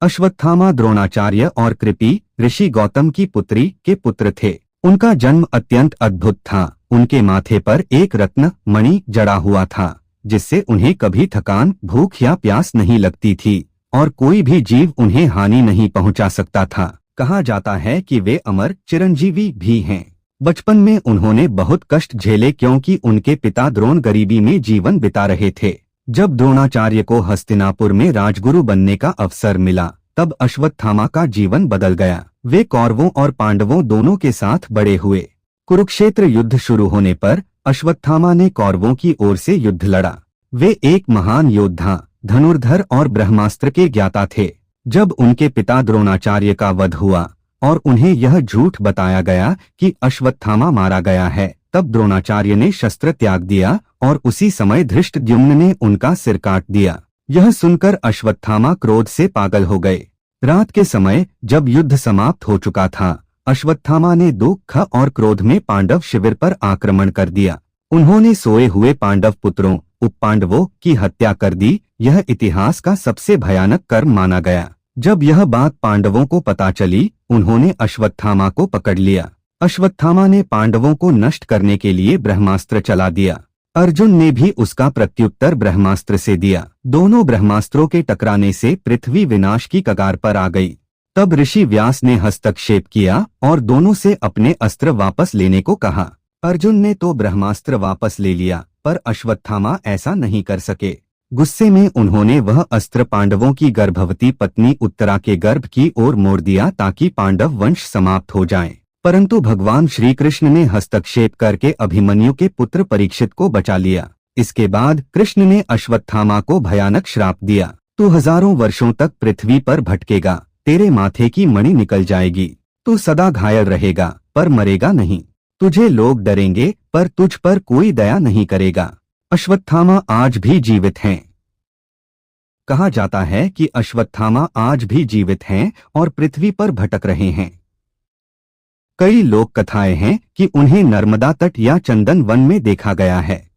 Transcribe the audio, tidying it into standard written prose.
अश्वत्थामा द्रोणाचार्य और कृपि ऋषि गौतम की पुत्री के पुत्र थे। उनका जन्म अत्यंत अद्भुत था। उनके माथे पर एक रत्न मणि जड़ा हुआ था, जिससे उन्हें कभी थकान, भूख या प्यास नहीं लगती थी और कोई भी जीव उन्हें हानि नहीं पहुंचा सकता था। कहा जाता है कि वे अमर चिरंजीवी भी हैं। बचपन में उन्होंने बहुत कष्ट झेले क्योंकि उनके पिता द्रोण गरीबी में जीवन बिता रहे थे। जब द्रोणाचार्य को हस्तिनापुर में राजगुरु बनने का अवसर मिला, तब अश्वत्थामा का जीवन बदल गया। वे कौरवों और पांडवों दोनों के साथ बड़े हुए। कुरुक्षेत्र युद्ध शुरू होने पर अश्वत्थामा ने कौरवों की ओर से युद्ध लड़ा। वे एक महान योद्धा, धनुर्धर और ब्रह्मास्त्र के ज्ञाता थे। जब उनके पिता द्रोणाचार्य का वध हुआ और उन्हें यह झूठ बताया गया कि अश्वत्थामा मारा गया है, तब द्रोणाचार्य ने शस्त्र त्याग दिया और उसी समय धृष्टद्युम्न ने उनका सिर काट दिया। यह सुनकर अश्वत्थामा क्रोध से पागल हो गए। रात के समय जब युद्ध समाप्त हो चुका था, अश्वत्थामा ने दुख और क्रोध में पांडव शिविर पर आक्रमण कर दिया। उन्होंने सोए हुए पांडव पुत्रों उपपांडवों की हत्या कर दी। यह इतिहास का सबसे भयानक कर्म माना गया। जब यह बात पांडवों को पता चली, उन्होंने अश्वत्थामा को पकड़ लिया। अश्वत्थामा ने पांडवों को नष्ट करने के लिए ब्रह्मास्त्र चला दिया। अर्जुन ने भी उसका प्रत्युत्तर ब्रह्मास्त्र से दिया। दोनों ब्रह्मास्त्रों के टकराने से पृथ्वी विनाश की कगार पर आ गई। तब ऋषि व्यास ने हस्तक्षेप किया और दोनों से अपने अस्त्र वापस लेने को कहा। अर्जुन ने तो ब्रह्मास्त्र वापस ले लिया, पर अश्वत्थामा ऐसा नहीं कर सके। गुस्से में उन्होंने वह अस्त्र पांडवों की गर्भवती पत्नी उत्तरा के गर्भ की ओर मोड़ दिया ताकि पांडव वंश समाप्त हो जाए। परंतु भगवान श्री कृष्ण ने हस्तक्षेप करके अभिमन्यु के पुत्र परीक्षित को बचा लिया। इसके बाद कृष्ण ने अश्वत्थामा को भयानक श्राप दिया, तू हजारों वर्षों तक पृथ्वी पर भटकेगा, तेरे माथे की मणि निकल जाएगी, तू सदा घायल रहेगा पर मरेगा नहीं, तुझे लोग डरेंगे पर तुझ पर कोई दया नहीं करेगा। अश्वत्थामा आज भी जीवित हैं। कहा जाता है कि अश्वत्थामा आज भी जीवित हैं और पृथ्वी पर भटक रहे हैं। कई लोक कथाएं हैं कि उन्हें नर्मदा तट या चंदन वन में देखा गया है।